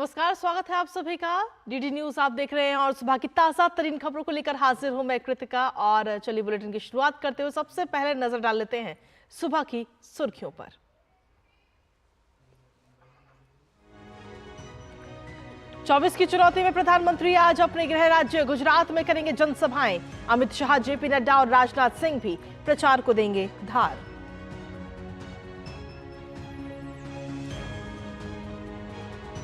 नमस्कार, स्वागत है आप सभी का। डीडी न्यूज आप देख रहे हैं और सुबह की ताजा तरीन खबरों को लेकर हाजिर हूं मैं कृतिका। और चलिए बुलेटिन की शुरुआत करते हुए सबसे पहले नजर डाल लेते हैं सुबह की सुर्खियों पर। चौबीस की चुनौती में प्रधानमंत्री आज अपने गृह राज्य गुजरात में करेंगे जनसभाएं। अमित शाह, जेपी नड्डा और राजनाथ सिंह भी प्रचार को देंगे धार।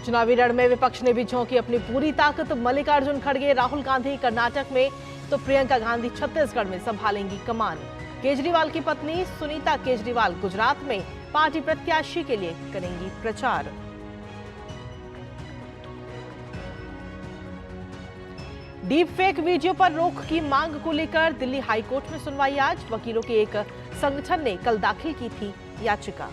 चुनावी रण में विपक्ष ने भी झोंकी अपनी पूरी ताकत। मल्लिकार्जुन खड़गे, राहुल गांधी कर्नाटक में तो प्रियंका गांधी छत्तीसगढ़ में संभालेंगी कमान। केजरीवाल की पत्नी सुनीता केजरीवाल गुजरात में पार्टी प्रत्याशी के लिए करेंगी प्रचार। डीप फेक वीडियो पर रोक की मांग को लेकर दिल्ली हाईकोर्ट में सुनवाई आज। वकीलों के एक संगठन ने कल दाखिल की थी याचिका।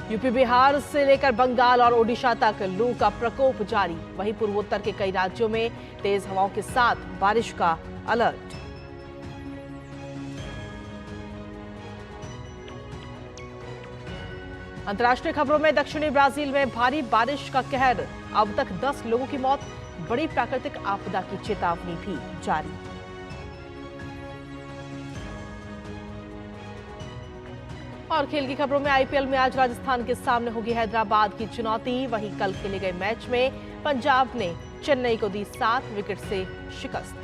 यूपी, बिहार से लेकर बंगाल और ओडिशा तक लू का प्रकोप जारी। वहीं पूर्वोत्तर के कई राज्यों में तेज हवाओं के साथ बारिश का अलर्ट। अंतर्राष्ट्रीय खबरों में दक्षिणी ब्राजील में भारी बारिश का कहर। अब तक 10 लोगों की मौत। बड़ी प्राकृतिक आपदा की चेतावनी भी जारी। और खेल की खबरों में आईपीएल में आज राजस्थान के सामने होगी हैदराबाद की चुनौती। वहीं कल खेले गए मैच में पंजाब ने चेन्नई को दी 7 विकेट से शिकस्त।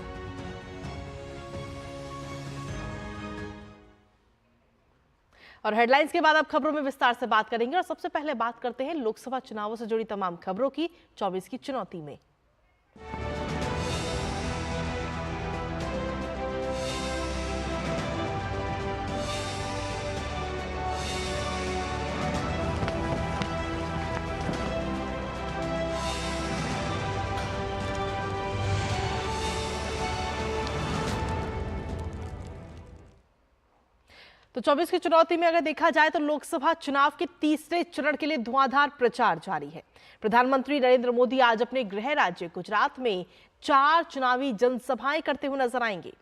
और हेडलाइंस के बाद अब खबरों में विस्तार से बात करेंगे और सबसे पहले बात करते हैं लोकसभा चुनावों से जुड़ी तमाम खबरों की 24 की चुनौती में। तो 24 की चुनौती में अगर देखा जाए तो लोकसभा चुनाव के तीसरे चरण के लिए धुआंधार प्रचार जारी है। प्रधानमंत्री नरेंद्र मोदी आज अपने गृह राज्य गुजरात में 4 चुनावी जनसभाएं करते हुए नजर आएंगे।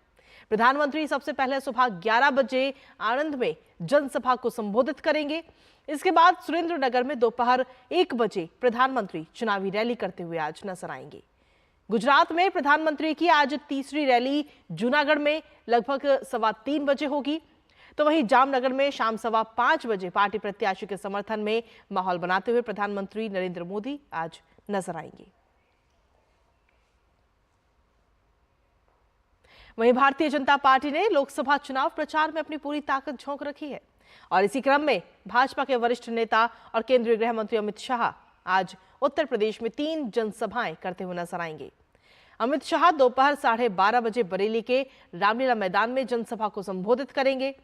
प्रधानमंत्री सबसे पहले सुबह 11 बजे आणंद में जनसभा को संबोधित करेंगे। इसके बाद सुरेंद्रनगर में दोपहर 1 बजे प्रधानमंत्री चुनावी रैली करते हुए आज नजर आएंगे। गुजरात में प्रधानमंत्री की आज तीसरी रैली जूनागढ़ में लगभग 3:15 बजे होगी। तो वहीं जामनगर में शाम 5:15 बजे पार्टी प्रत्याशी के समर्थन में माहौल बनाते हुए प्रधानमंत्री नरेंद्र मोदी आज नजर आएंगे। वहीं भारतीय जनता पार्टी ने लोकसभा चुनाव प्रचार में अपनी पूरी ताकत झोंक रखी है और इसी क्रम में भाजपा के वरिष्ठ नेता और केंद्रीय गृह मंत्री अमित शाह आज उत्तर प्रदेश में 3 जनसभाएं करते हुए नजर आएंगे। अमित शाह दोपहर 12:30 बजे बरेली के रामलीला मैदान में जनसभा को संबोधित करेंगे।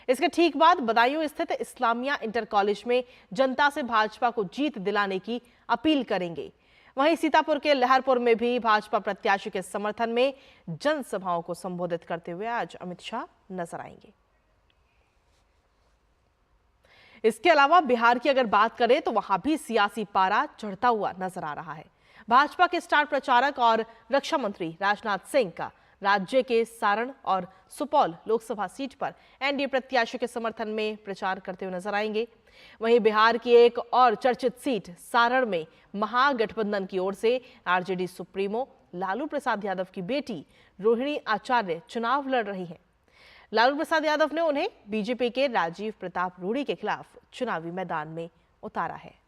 इसके ठीक बाद बदायूं स्थित इस्लामिया इंटर कॉलेज में जनता से भाजपा को जीत दिलाने की अपील करेंगे। वहीं सीतापुर के लहरपुर में भी भाजपा प्रत्याशी के समर्थन में जनसभाओं को संबोधित करते हुए आज अमित शाह नजर आएंगे। इसके अलावा बिहार की अगर बात करें तो वहां भी सियासी पारा चढ़ता हुआ नजर आ रहा है। भाजपा के स्टार प्रचारक और रक्षा मंत्री राजनाथ सिंह का राज्य के सारण और सुपौल लोकसभा सीट पर एनडीए प्रत्याशी के समर्थन में प्रचार करते हुए नजर आएंगे। वहीं बिहार की एक और चर्चित सीट सारण में महागठबंधन की ओर से आरजेडी सुप्रीमो लालू प्रसाद यादव की बेटी रोहिणी आचार्य चुनाव लड़ रही हैं। लालू प्रसाद यादव ने उन्हें बीजेपी के राजीव प्रताप रूडी के खिलाफ चुनावी मैदान में उतारा है।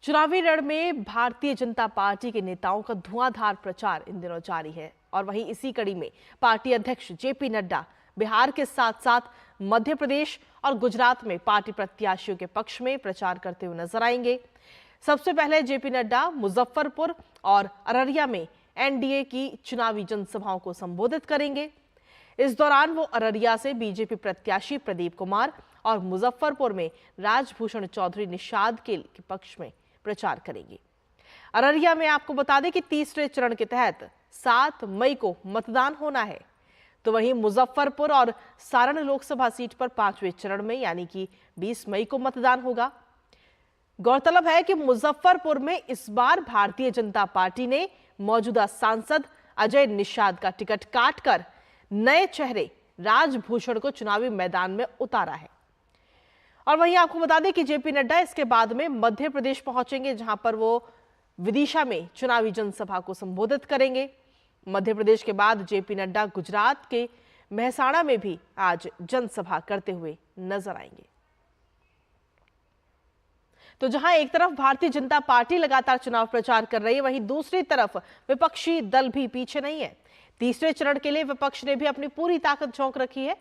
चुनावी रण में भारतीय जनता पार्टी के नेताओं का धुआंधार प्रचार इन दिनों जारी है और वहीं इसी कड़ी में पार्टी अध्यक्ष जेपी नड्डा बिहार के साथ साथ मध्य प्रदेश और गुजरात में पार्टी प्रत्याशियों के पक्ष में प्रचार करते हुए नजर आएंगे। सबसे पहले जेपी नड्डा मुजफ्फरपुर और अररिया में एनडीए की चुनावी जनसभाओं को संबोधित करेंगे। इस दौरान वो अररिया से बीजेपी प्रत्याशी प्रदीप कुमार और मुजफ्फरपुर में राजभूषण चौधरी निषाद के पक्ष में प्रचार करेंगे। अररिया में आपको बता दें कि तीसरे चरण के तहत 7 मई को मतदान होना है। तो वहीं मुजफ्फरपुर और सारण लोकसभा सीट पर 5वें चरण में यानी कि 20 मई को मतदान होगा। गौरतलब है कि मुजफ्फरपुर में इस बार भारतीय जनता पार्टी ने मौजूदा सांसद अजय निषाद का टिकट काटकर नए चेहरे राजभूषण को चुनावी मैदान में उतारा है। और वहीं आपको बता दें कि जेपी नड्डा इसके बाद में मध्य प्रदेश पहुंचेंगे, जहां पर वो विदिशा में चुनावी जनसभा को संबोधित करेंगे। मध्य प्रदेश के बाद जेपी नड्डा गुजरात के मेहसाणा में भी आज जनसभा करते हुए नजर आएंगे। तो जहां एक तरफ भारतीय जनता पार्टी लगातार चुनाव प्रचार कर रही है, वहीं दूसरी तरफ विपक्षी दल भी पीछे नहीं है। तीसरे चरण के लिए विपक्ष ने भी अपनी पूरी ताकत झोंक रखी है।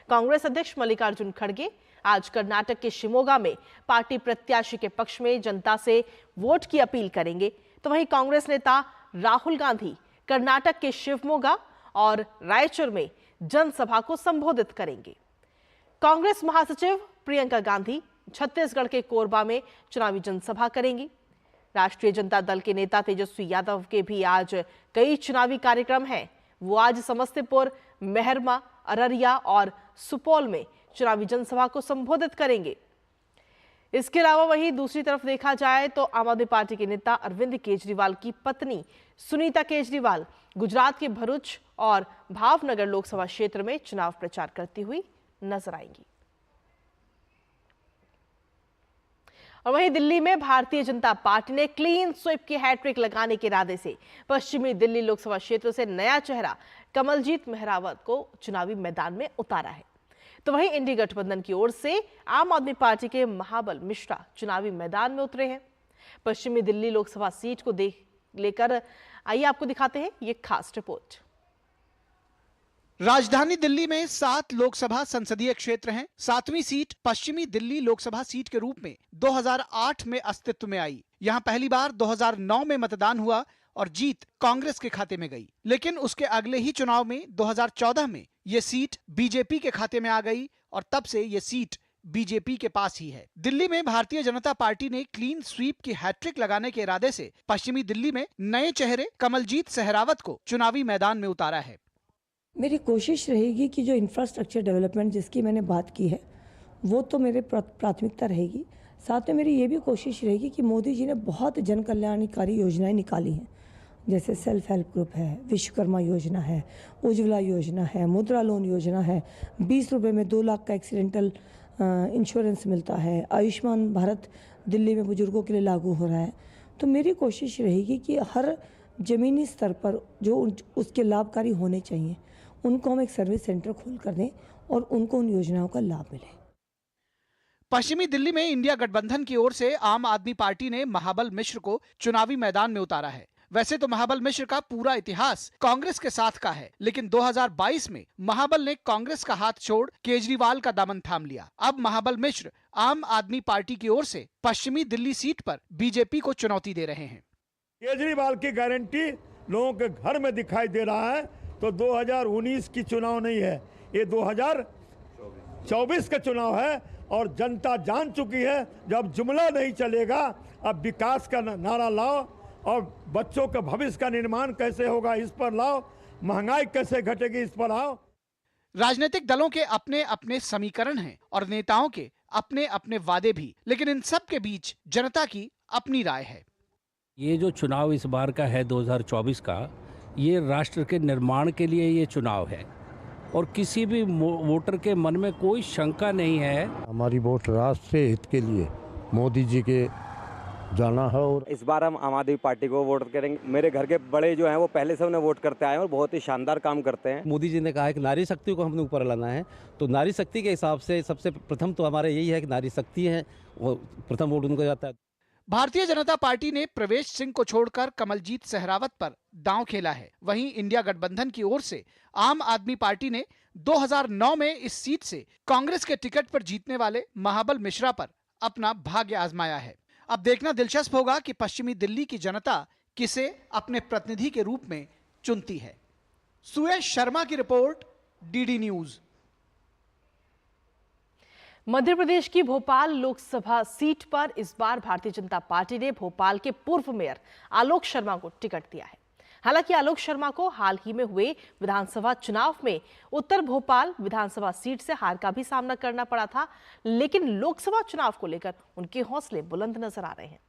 कांग्रेस अध्यक्ष मल्लिकार्जुन खड़गे आज कर्नाटक के शिमोगा में पार्टी प्रत्याशी के पक्ष में जनता से वोट की अपील करेंगे। तो वहीं कांग्रेस नेता राहुल गांधी कर्नाटक के शिवमोगा और रायचूर में जनसभा को संबोधित करेंगे। कांग्रेस महासचिव प्रियंका गांधी छत्तीसगढ़ के कोरबा में चुनावी जनसभा करेंगी। राष्ट्रीय जनता दल के नेता तेजस्वी यादव के भी आज कई चुनावी कार्यक्रम हैं। वो आज समस्तीपुर, मेहरमा, अररिया और सुपौल में चुनावी जनसभा को संबोधित करेंगे। इसके अलावा वहीं दूसरी तरफ देखा जाए तो आम आदमी पार्टी के नेता अरविंद केजरीवाल की पत्नी सुनीता केजरीवाल गुजरात के भरूच और भावनगर लोकसभा क्षेत्र में चुनाव प्रचार करती हुई नजर आएंगी। और वहीं दिल्ली में भारतीय जनता पार्टी ने क्लीन स्वीप की हैट्रिक लगाने के इरादे से पश्चिमी दिल्ली लोकसभा क्षेत्र से नया चेहरा कमलजीत मेहरावत को चुनावी मैदान में उतारा है। तो वहीं इंडी गठबंधन की ओर से आम आदमी पार्टी के महाबल मिश्रा चुनावी मैदान में उतरे हैं। पश्चिमी दिल्ली लोकसभा सीट को लेकर आइए आपको दिखाते हैं ये खास रिपोर्ट। राजधानी दिल्ली में 7 लोकसभा संसदीय क्षेत्र हैं। 7वीं सीट पश्चिमी दिल्ली लोकसभा सीट के रूप में 2008 में अस्तित्व में आई। यहां पहली बार 2009 में मतदान हुआ और जीत कांग्रेस के खाते में गई, लेकिन उसके अगले ही चुनाव में 2014 में ये सीट बीजेपी के खाते में आ गई और तब से ये सीट बीजेपी के पास ही है। दिल्ली में भारतीय जनता पार्टी ने क्लीन स्वीप की हैट्रिक लगाने के इरादे से पश्चिमी दिल्ली में नए चेहरे कमलजीत सेहरावत को चुनावी मैदान में उतारा है। मेरी कोशिश रहेगी कि जो इंफ्रास्ट्रक्चर डेवलपमेंट जिसकी मैंने बात की है वो तो मेरे प्राथमिकता रहेगी। साथ में मेरी ये भी कोशिश रहेगी कि मोदी जी ने बहुत जन कल्याणकारी योजनाएं निकाली हैं, जैसे सेल्फ हेल्प ग्रुप है, विश्वकर्मा योजना है, उज्ज्वला योजना है, मुद्रा लोन योजना है, 20 रुपये में 2 लाख का एक्सीडेंटल इंश्योरेंस मिलता है, आयुष्मान भारत दिल्ली में बुजुर्गों के लिए लागू हो रहा है। तो मेरी कोशिश रहेगी कि हर ज़मीनी स्तर पर जो उसके लाभकारी होने चाहिए उनको हम एक सर्विस सेंटर खोल कर दें और उनको उन योजनाओं का लाभ मिले। पश्चिमी दिल्ली में इंडिया गठबंधन की ओर से आम आदमी पार्टी ने महाबल मिश्र को चुनावी मैदान में उतारा है। वैसे तो महाबल मिश्र का पूरा इतिहास कांग्रेस के साथ का है, लेकिन 2022 में महाबल ने कांग्रेस का हाथ छोड़ केजरीवाल का दामन थाम लिया। अब महाबल मिश्र आम आदमी पार्टी की ओर से पश्चिमी दिल्ली सीट पर बीजेपी को चुनौती दे रहे हैं। केजरीवाल की गारंटी लोगों के घर में दिखाई दे रहा है। तो 2019 की चुनाव नहीं है, ये 2024 का चुनाव है और जनता जान चुकी है जब जुमला नहीं चलेगा, अब विकास का नारा लाओ और बच्चों के भविष्य का निर्माण कैसे होगा इस पर लाओ, महंगाई कैसे घटेगी इस पर आओ। राजनीतिक दलों के अपने अपने समीकरण हैं और नेताओं के अपने अपने वादे भी, लेकिन इन सब के बीच जनता की अपनी राय है। ये जो चुनाव इस बार का है 2024 का, ये राष्ट्र के निर्माण के लिए ये चुनाव है और किसी भी वोटर के मन में कोई शंका नहीं है। हमारी वोट राष्ट्र हित के लिए मोदी जी के जाना है और इस बार हम आम आदमी पार्टी को वोट करेंगे। मेरे घर के बड़े जो हैं वो पहले से उन्हें वोट करते आए हैं और बहुत ही शानदार काम करते हैं। मोदी जी ने कहा है कि नारी शक्ति को हमने ऊपर लाना है, तो नारी शक्ति के हिसाब से सबसे प्रथम तो हमारा यही है कि नारी शक्ति है, वो प्रथम वोट उनको जाता है। भारतीय जनता पार्टी ने प्रवेश सिंह को छोड़कर कमलजीत सेहरावत पर दांव खेला है। वहीं इंडिया गठबंधन की ओर से आम आदमी पार्टी ने 2009 में इस सीट से कांग्रेस के टिकट पर जीतने वाले महाबल मिश्रा पर अपना भाग्य आजमाया है। अब देखना दिलचस्प होगा कि पश्चिमी दिल्ली की जनता किसे अपने प्रतिनिधि के रूप में चुनती है। सुयश शर्मा की report, DD news. Madhya Pradesh की भोपाल लोकसभा सीट पर इस बार भारतीय जनता पार्टी ने भोपाल के पूर्व मेयर आलोक शर्मा को टिकट दिया है। हालांकि आलोक शर्मा को हाल ही में हुए विधानसभा चुनाव में उत्तर भोपाल विधानसभा सीट से हार का भी सामना करना पड़ा था, लेकिन लोकसभा चुनाव को लेकर उनके हौसले बुलंद नजर आ रहे हैं।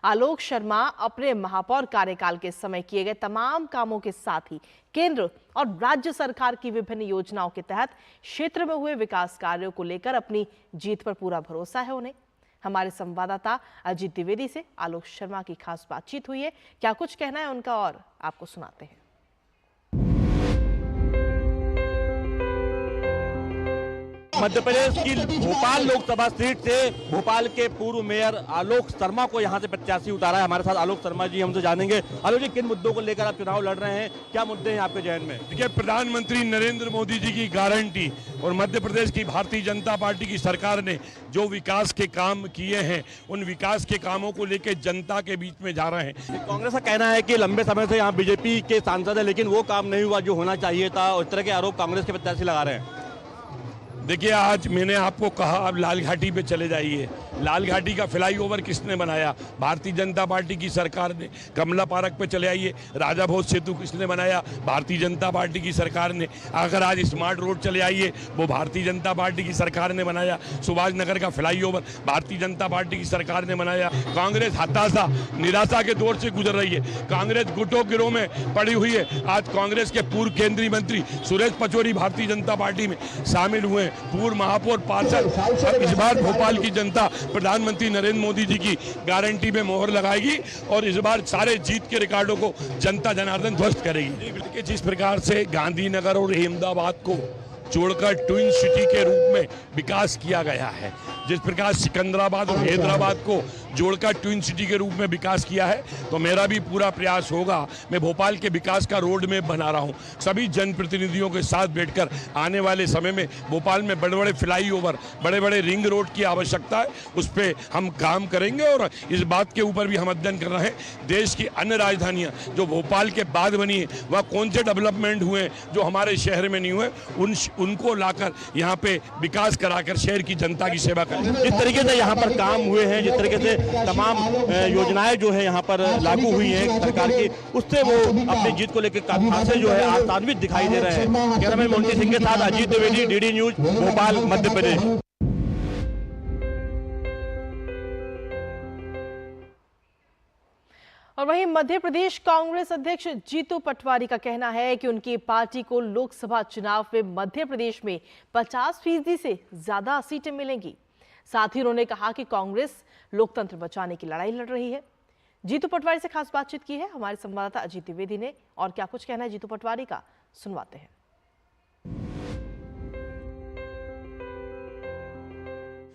आलोक शर्मा अपने महापौर कार्यकाल के समय किए गए तमाम कामों के साथ ही केंद्र और राज्य सरकार की विभिन्न योजनाओं के तहत क्षेत्र में हुए विकास कार्यों को लेकर अपनी जीत पर पूरा भरोसा है उन्हें। हमारे संवाददाता अजीत द्विवेदी से आलोक शर्मा की खास बातचीत हुई है, क्या कुछ कहना है उनका और आपको सुनाते हैं। मध्य प्रदेश की भोपाल लोकसभा सीट से भोपाल के पूर्व मेयर आलोक शर्मा को यहां से प्रत्याशी उतारा है। हमारे साथ आलोक शर्मा जी, हमसे जानेंगे आलोक जी किन मुद्दों को लेकर आप चुनाव लड़ रहे हैं, क्या मुद्दे हैं आपके जहन में? देखिए, प्रधानमंत्री नरेंद्र मोदी जी की गारंटी और मध्य प्रदेश की भारतीय जनता पार्टी की सरकार ने जो विकास के काम किए हैं, उन विकास के कामों को लेकर जनता के बीच में जा रहे हैं। कांग्रेस का कहना है कि लंबे समय से यहाँ बीजेपी के सांसद है लेकिन वो काम नहीं हुआ जो होना चाहिए था, और इस तरह के आरोप कांग्रेस के प्रत्याशी लगा रहे हैं। देखिए, आज मैंने आपको कहा आप लाल घाटी पे चले जाइए। लाल घाटी का फ्लाईओवर किसने बनाया? भारतीय जनता पार्टी की सरकार ने। कमला पार्क पे चले आइए, राजा भोज सेतु किसने बनाया? भारतीय जनता पार्टी की सरकार ने। अगर आज स्मार्ट रोड चले आइए, वो भारतीय जनता पार्टी की सरकार ने बनाया। सुभाष नगर का फ्लाईओवर भारतीय जनता पार्टी की सरकार ने बनाया। कांग्रेस हताशा निराशा के दौर से गुजर रही है। कांग्रेस गुटों गिरोह में पड़ी हुई है। आज कांग्रेस के पूर्व केंद्रीय मंत्री सुरेश पचौरी भारतीय जनता पार्टी में शामिल हुए, पूर्व महापौर पार्षद। इस बार भोपाल की जनता प्रधानमंत्री नरेंद्र मोदी जी की गारंटी में मोहर लगाएगी और इस बार सारे जीत के रिकॉर्डों को जनता जनार्दन ध्वस्त करेगी। जिस प्रकार से गांधीनगर और अहमदाबाद को जोड़कर ट्विन सिटी के रूप में विकास किया गया है, जिस प्रकार सिकंदराबाद और हैदराबाद को जोड़कर ट्विन सिटी के रूप में विकास किया है, तो मेरा भी पूरा प्रयास होगा। मैं भोपाल के विकास का रोड मैप बना रहा हूं। सभी जनप्रतिनिधियों के साथ बैठकर आने वाले समय में भोपाल में बड़े बड़े फ्लाईओवर, बड़े बड़े रिंग रोड की आवश्यकता है, उस पर हम काम करेंगे। और इस बात के ऊपर भी हम अध्ययन कर रहे हैं, देश की अन्य राजधानियां जो भोपाल के बाद बनी है, वह कौन से डेवलपमेंट हुए जो हमारे शहर में नहीं हुए, उनको लाकर यहाँ पे विकास कराकर शहर की जनता की सेवा करें। जिस तरीके से यहाँ पर काम हुए हैं, जिस तरीके से तमाम योजनाएं जो है यहाँ पर लागू हुई हैं सरकार की, उससे वो अपनी जीत को लेकर खासे जो है आशान्वित दिखाई दे रहे हैं। कैमरामैन मोंटी सिंह के साथ अजीत द्विवेदी, डीडी न्यूज, भोपाल, मध्य प्रदेश। और वहीं मध्य प्रदेश कांग्रेस अध्यक्ष जीतू पटवारी का कहना है कि उनकी पार्टी को लोकसभा चुनाव में मध्य प्रदेश में 50% से ज्यादा सीटें मिलेंगी। साथ ही उन्होंने कहा कि कांग्रेस लोकतंत्र बचाने की लड़ाई लड़ रही है। जीतू पटवारी से खास बातचीत की है हमारे संवाददाता अजीत द्विवेदी ने, और क्या कुछ कहना है जीतू पटवारी का, सुनवाते हैं।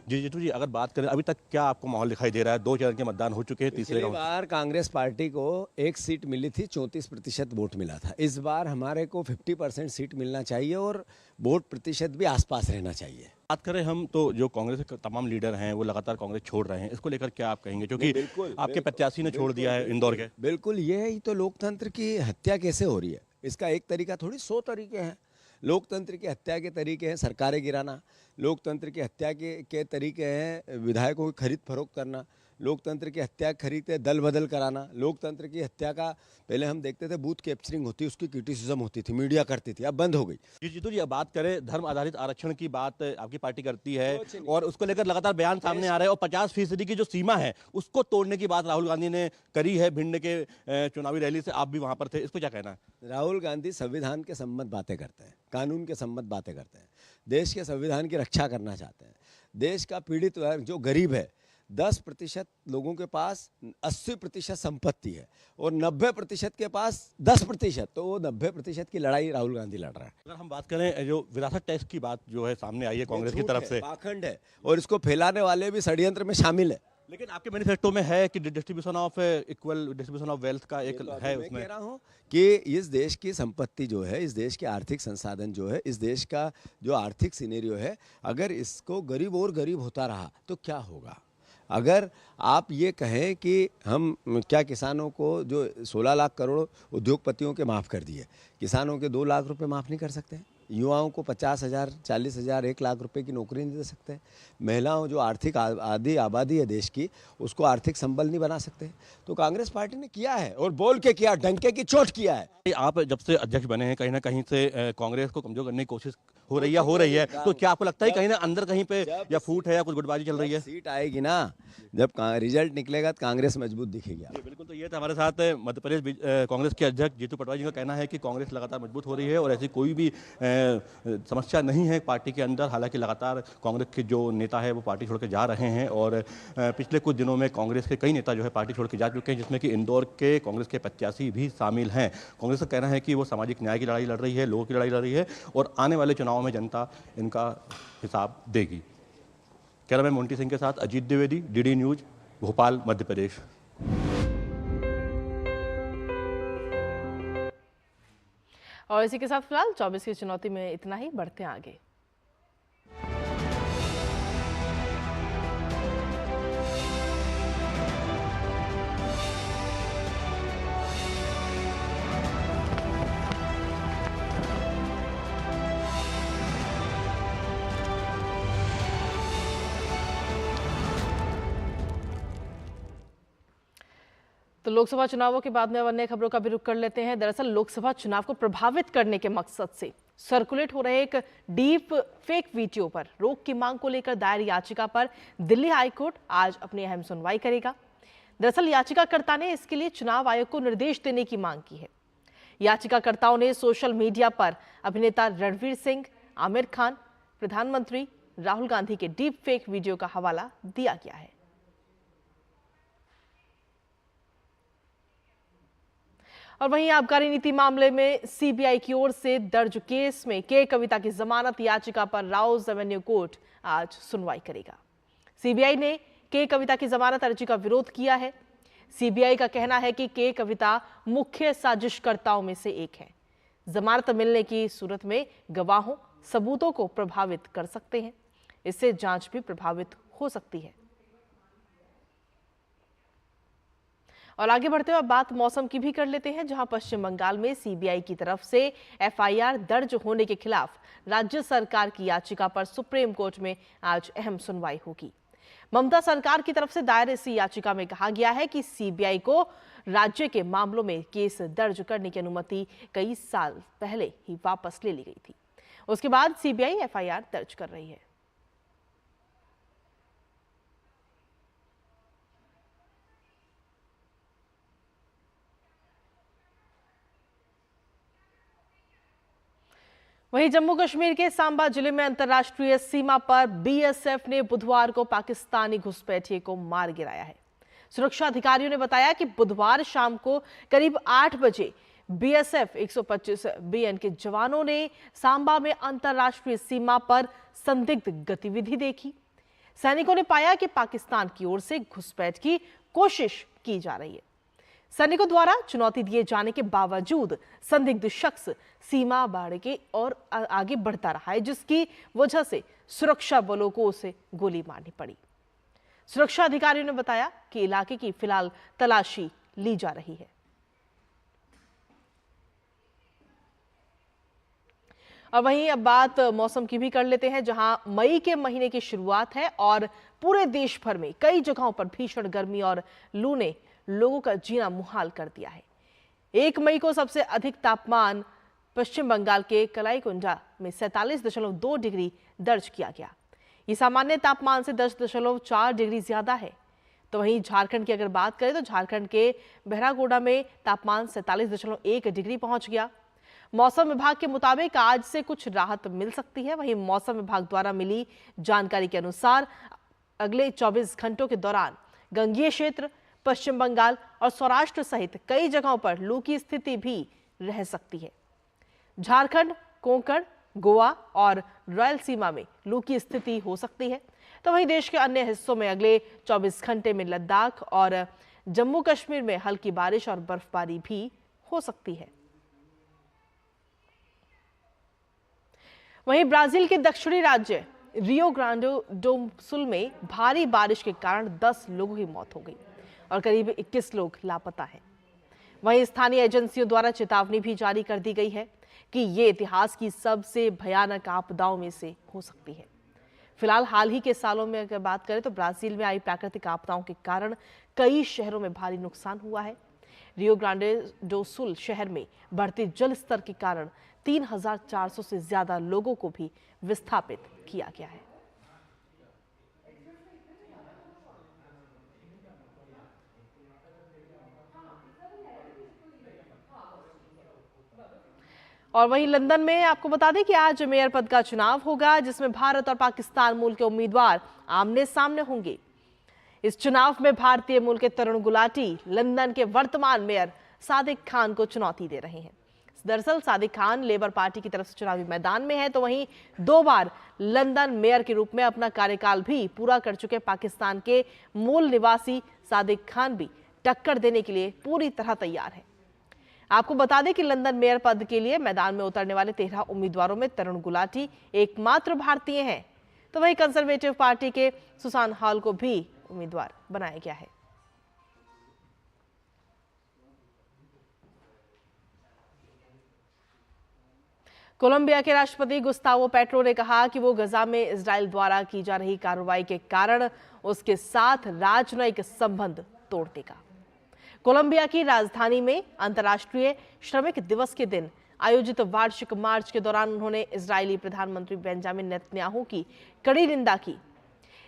जी जीतू जी, अगर बात करें अभी तक क्या आपको माहौल दिखाई दे रहा है? 2 चरण के मतदान हो चुके हैं, तीसरे बार कांग्रेस पार्टी को 1 सीट मिली थी, 34% वोट मिला था। इस बार हमारे को 50% सीट मिलना चाहिए और वोट प्रतिशत भी आसपास रहना चाहिए। बात करें हम तो जो कांग्रेस के तमाम लीडर हैं वो लगातार कांग्रेस छोड़ रहे हैं, इसको लेकर क्या आप कहेंगे? क्योंकि आपके प्रत्याशी ने छोड़ दिया है इंदौर के। बिल्कुल, ये ही तो लोकतंत्र की हत्या कैसे हो रही है, इसका एक तरीका थोड़ी 100 तरीके हैं। लोकतंत्र की हत्या के तरीके हैं सरकारें गिराना, लोकतंत्र की हत्या के तरीके हैं विधायकों की खरीद फरोख्त करना, लोकतंत्र की हत्या खरीदते दल बदल कराना। लोकतंत्र की हत्या का पहले हम देखते थे बूथ कैप्चरिंग होती, उसकी क्रिटिसिज्म होती थी, मीडिया करती थी, अब बंद हो गई। जी जीतू जी, अब बात करें धर्म आधारित आरक्षण की, बात आपकी पार्टी करती है और उसको लेकर लगातार बयान सामने आ रहे हैं, और 50% की जो सीमा है उसको तोड़ने की बात राहुल गांधी ने करी है। भिंड के चुनावी रैली से आप भी वहां पर थे, इसको क्या कहना है? राहुल गांधी संविधान के संबंध बातें करते हैं, कानून के संबंध बातें करते हैं, देश के संविधान की रक्षा करना चाहते हैं। देश का पीड़ित जो गरीब है, 10% लोगों के पास 80% संपत्ति है और 90% के पास 10%, तो वो 90% की लड़ाई राहुल गांधी लड़ रहा है। अगर हम बात करें जो विरासत टैक्स की बात जो है सामने आई है कांग्रेस की तरफ से, पाखंड है और इसको फैलाने वाले भी षड्यंत्र में शामिल है। लेकिन आपके मैनिफेस्टो में है कि distribution of equal distribution of wealth का एक है उसमें। कह रहा हूं कि इस देश की संपत्ति जो है, इस देश के आर्थिक संसाधन जो है, इस देश का जो आर्थिक सिनेरियो है, अगर इसको गरीब और गरीब होता रहा तो क्या होगा? अगर आप ये कहें कि हम क्या किसानों को जो 16 लाख करोड़ उद्योगपतियों के माफ़ कर दिए, किसानों के 2 लाख रुपए माफ़ नहीं कर सकते हैं? युवाओं को 50,000, 40,000, 1 लाख रुपए की नौकरी नहीं दे सकते। महिलाओं जो आर्थिक आधी आबादी है देश की, उसको आर्थिक संबल नहीं बना सकते। तो कांग्रेस पार्टी ने किया है और बोल के किया, डंके की चोट किया है। आप जब से अध्यक्ष बने हैं, कहीं ना कहीं से कांग्रेस को कमजोर करने की कोशिश हो रही है, तो क्या आपको लगता है कहीं ना अंदर कहीं पे या फूट है या कुछ गुटबाजी चल रही है? सीट आएगी ना, जब रिजल्ट निकलेगा तो कांग्रेस मजबूत दिखेगी। बिल्कुल। तो ये था हमारे साथ मध्य प्रदेश कांग्रेस के अध्यक्ष जीतू पटवारी जी का कहना है कि कांग्रेस लगातार मजबूत हो रही है और ऐसी कोई भी समस्या नहीं है पार्टी के अंदर। हालांकि लगातार कांग्रेस के जो नेता है वो पार्टी छोड़ के जा रहे हैं और पिछले कुछ दिनों में कांग्रेस के कई नेता जो है पार्टी छोड़ के जा चुके हैं, जिसमें कि इंदौर के कांग्रेस के प्रत्याशी भी शामिल हैं। कांग्रेस का कहना है कि वो सामाजिक न्याय की लड़ाई लड़ रही है, लोगों की लड़ाई लड़ रही है और आने वाले चुनाव में जनता इनका हिसाब देगी। कैमरामैन मोंटी सिंह के साथ अजीत द्विवेदी, डीडी न्यूज, भोपाल, मध्य प्रदेश। और इसी के साथ फिलहाल 24 की चुनौती में इतना ही। बढ़ते हैं आगे। तो लोकसभा चुनावों के बाद में अब अन्य खबरों का भी रुख कर लेते हैं। दरअसल लोकसभा चुनाव को प्रभावित करने के मकसद से सर्कुलेट हो रहे एक डीप फेक वीडियो पर रोक की मांग को लेकर दायर याचिका पर दिल्ली हाईकोर्ट आज अपनी अहम सुनवाई करेगा। दरअसल याचिकाकर्ता ने इसके लिए चुनाव आयोग को निर्देश देने की मांग की है। याचिकाकर्ताओं ने सोशल मीडिया पर अभिनेता रणवीर सिंह, आमिर खान, प्रधानमंत्री राहुल गांधी के डीप फेक वीडियो का हवाला दिया गया है। और वहीं आबकारी नीति मामले में सीबीआई की ओर से दर्ज केस में के कविता की जमानत याचिका पर राउज एवेन्यू कोर्ट आज सुनवाई करेगा। सीबीआई ने के कविता की जमानत अर्जी का विरोध किया है। सीबीआई का कहना है कि के कविता मुख्य साजिशकर्ताओं में से एक है। जमानत मिलने की सूरत में गवाहों, सबूतों को प्रभावित कर सकते हैं। इससे जांच भी प्रभावित हो सकती है। और आगे बढ़ते हुए बात मौसम की भी कर लेते हैं, जहां पश्चिम बंगाल में सीबीआई की तरफ से एफआईआर दर्ज होने के खिलाफ राज्य सरकार की याचिका पर सुप्रीम कोर्ट में आज अहम सुनवाई होगी। ममता सरकार की तरफ से दायर इस याचिका में कहा गया है कि सीबीआई को राज्य के मामलों में केस दर्ज करने की अनुमति कई साल पहले ही वापस ले ली गई थी। उसके बाद सीबीआई एफआईआर दर्ज कर रही है। वहीं जम्मू कश्मीर के सांबा जिले में अंतर्राष्ट्रीय सीमा पर बीएसएफ ने बुधवार को पाकिस्तानी घुसपैठिए को मार गिराया है। सुरक्षा अधिकारियों ने बताया कि बुधवार शाम को करीब 8 बजे बीएसएफ 125 बीएन के जवानों ने सांबा में अंतर्राष्ट्रीय सीमा पर संदिग्ध गतिविधि देखी। सैनिकों ने पाया कि पाकिस्तान की ओर से घुसपैठ की कोशिश की जा रही है। सैनिकों द्वारा चुनौती दिए जाने के बावजूद संदिग्ध शख्स सीमा बाड़ के और आगे बढ़ता रहा है, जिसकी वजह से सुरक्षा बलों को उसे गोली मारनी पड़ी। सुरक्षा अधिकारियों ने बताया कि इलाके की फिलहाल तलाशी ली जा रही है। और वहीं अब बात मौसम की भी कर लेते हैं, जहां मई के महीने की शुरुआत है और पूरे देश भर में कई जगहों पर भीषण गर्मी और लू ने लोगों का जीना मुहाल कर दिया है। 1 मई को सबसे अधिक तापमान पश्चिम बंगाल के कलाईकुंजा में 47.2 डिग्री दर्ज किया गया। ये सामान्य तापमान से 10.4 डिग्री ज्यादा है। तो वहीं झारखंड की अगर बात करें तो झारखंड के बहरागोड़ा में तापमान 47.1 डिग्री पहुंच गया। मौसम विभाग के मुताबिक आज से कुछ राहत मिल सकती है। वहीं मौसम विभाग द्वारा मिली जानकारी के अनुसार अगले 24 घंटों के दौरान गंगीय क्षेत्र, पश्चिम बंगाल और सौराष्ट्र सहित कई जगहों पर लू की स्थिति भी रह सकती है। झारखंड, कोंकण, गोवा और रायलसीमा में लू की स्थिति हो सकती है। तो वहीं देश के अन्य हिस्सों में अगले 24 घंटे में लद्दाख और जम्मू कश्मीर में हल्की बारिश और बर्फबारी भी हो सकती है। वहीं ब्राजील के दक्षिणी राज्य रियो ग्रांडे डो सुल में भारी बारिश के कारण 10 लोगों की मौत हो गई और करीब 21 लोग लापता हैं। वहीं स्थानीय एजेंसियों द्वारा चेतावनी भी जारी कर दी गई है कि ये इतिहास की सबसे भयानक आपदाओं में से हो सकती है। फिलहाल हाल ही के सालों में अगर बात करें तो ब्राजील में आई प्राकृतिक आपदाओं के कारण कई शहरों में भारी नुकसान हुआ है। रियो ग्रांडे डो सुल शहर में बढ़ते जल स्तर के कारण 3,400 से ज्यादा लोगों को भी विस्थापित किया गया है। और वहीं लंदन में आपको बता दें कि आज मेयर पद का चुनाव होगा, जिसमें भारत और पाकिस्तान मूल के उम्मीदवार आमने सामने होंगे। इस चुनाव में भारतीय मूल के तरुण गुलाटी लंदन के वर्तमान मेयर सादिक खान को चुनौती दे रहे हैं। दरअसल सादिक खान लेबर पार्टी की तरफ से चुनावी मैदान में है, तो वहीं 2 बार लंदन मेयर के रूप में अपना कार्यकाल भी पूरा कर चुके पाकिस्तान के मूल निवासी सादिक खान भी टक्कर देने के लिए पूरी तरह तैयार है। आपको बता दें कि लंदन मेयर पद के लिए मैदान में उतरने वाले 13 उम्मीदवारों में तरुण गुलाटी एकमात्र भारतीय हैं, तो वहीं कंजर्वेटिव पार्टी के सुसान हॉल को भी उम्मीदवार बनाया गया है। कोलंबिया के राष्ट्रपति गुस्तावो पेट्रो ने कहा कि वो गजा में इजराइल द्वारा की जा रही कार्रवाई के कारण उसके साथ राजनयिक संबंध तोड़ देगा। कोलंबिया की राजधानी में अंतर्राष्ट्रीय श्रमिक दिवस के दिन आयोजित वार्षिक मार्च के दौरान उन्होंने इजरायली प्रधानमंत्री बेंजामिन नेतन्याहू की कड़ी निंदा की।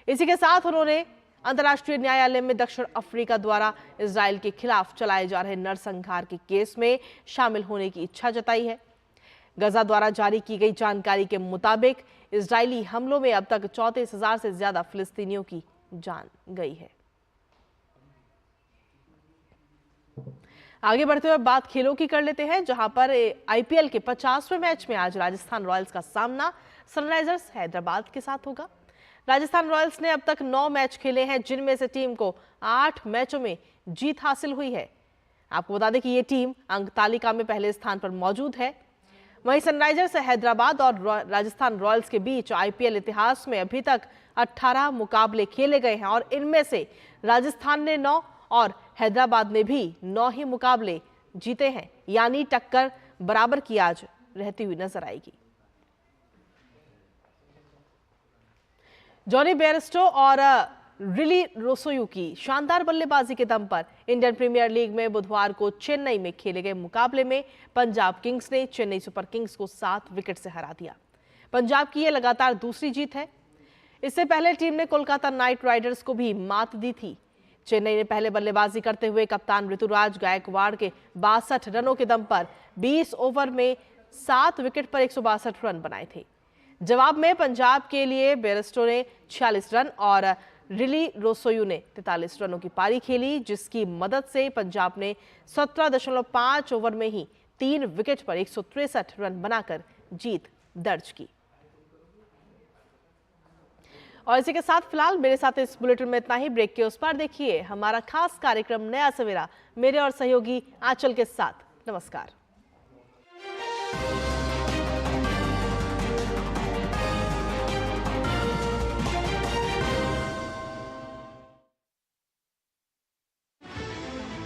इसी के साथ उन्होंने अंतर्राष्ट्रीय न्यायालय में दक्षिण अफ्रीका द्वारा इजराइल के खिलाफ चलाए जा रहे नरसंहार के केस में शामिल होने की इच्छा जताई है। गजा द्वारा जारी की गई जानकारी के मुताबिक इजरायली हमलों में अब तक 34,000 से ज्यादा फिलिस्तीनियों की जान गई है। आगे बढ़ते हुए बात खेलों की कर लेते हैं, जहां पर आईपीएल के 50वें मैच में आज राजस्थान रॉयल्स का सामना सनराइजर्स हैदराबाद के साथ होगा। राजस्थान रॉयल्स ने अब तक 9 मैच खेले हैं, जिनमें से टीम को 8 मैचों में जीत हासिल हुई है। आपको बता दें कि ये टीम अंक तालिका में पहले स्थान पर मौजूद है। वहीं सनराइजर्स हैदराबाद और राजस्थान रॉयल्स के बीच आईपीएल इतिहास में अभी तक 18 मुकाबले खेले गए हैं और इनमें से राजस्थान ने 9 और हैदराबाद ने भी 9 ही मुकाबले जीते हैं, यानी टक्कर बराबर की आज रहती हुई नजर आएगी। जॉनी बेयरस्टो और रिली रोसोयू की शानदार बल्लेबाजी के दम पर इंडियन प्रीमियर लीग में बुधवार को चेन्नई में खेले गए मुकाबले में पंजाब किंग्स ने चेन्नई सुपर किंग्स को 7 विकेट से हरा दिया। पंजाब की यह लगातार दूसरी जीत है। इससे पहले टीम ने कोलकाता नाइट राइडर्स को भी मात दी थी। चेन्नई ने पहले बल्लेबाजी करते हुए कप्तान ऋतुराज गायकवाड़ के 62 रनों के दम पर 20 ओवर में 7 विकेट पर 162 रन बनाए थे। जवाब में पंजाब के लिए बेयरस्टो ने 46 रन और रिली रोसोयू ने 43 रनों की पारी खेली, जिसकी मदद से पंजाब ने 17.5 ओवर में ही 3 विकेट पर 163 रन बनाकर जीत दर्ज की। और इसी के साथ फिलहाल मेरे साथ इस बुलेटिन में इतना ही। ब्रेक के उस पार देखिए हमारा खास कार्यक्रम नया सवेरा, मेरे और सहयोगी आंचल के साथ। नमस्कार।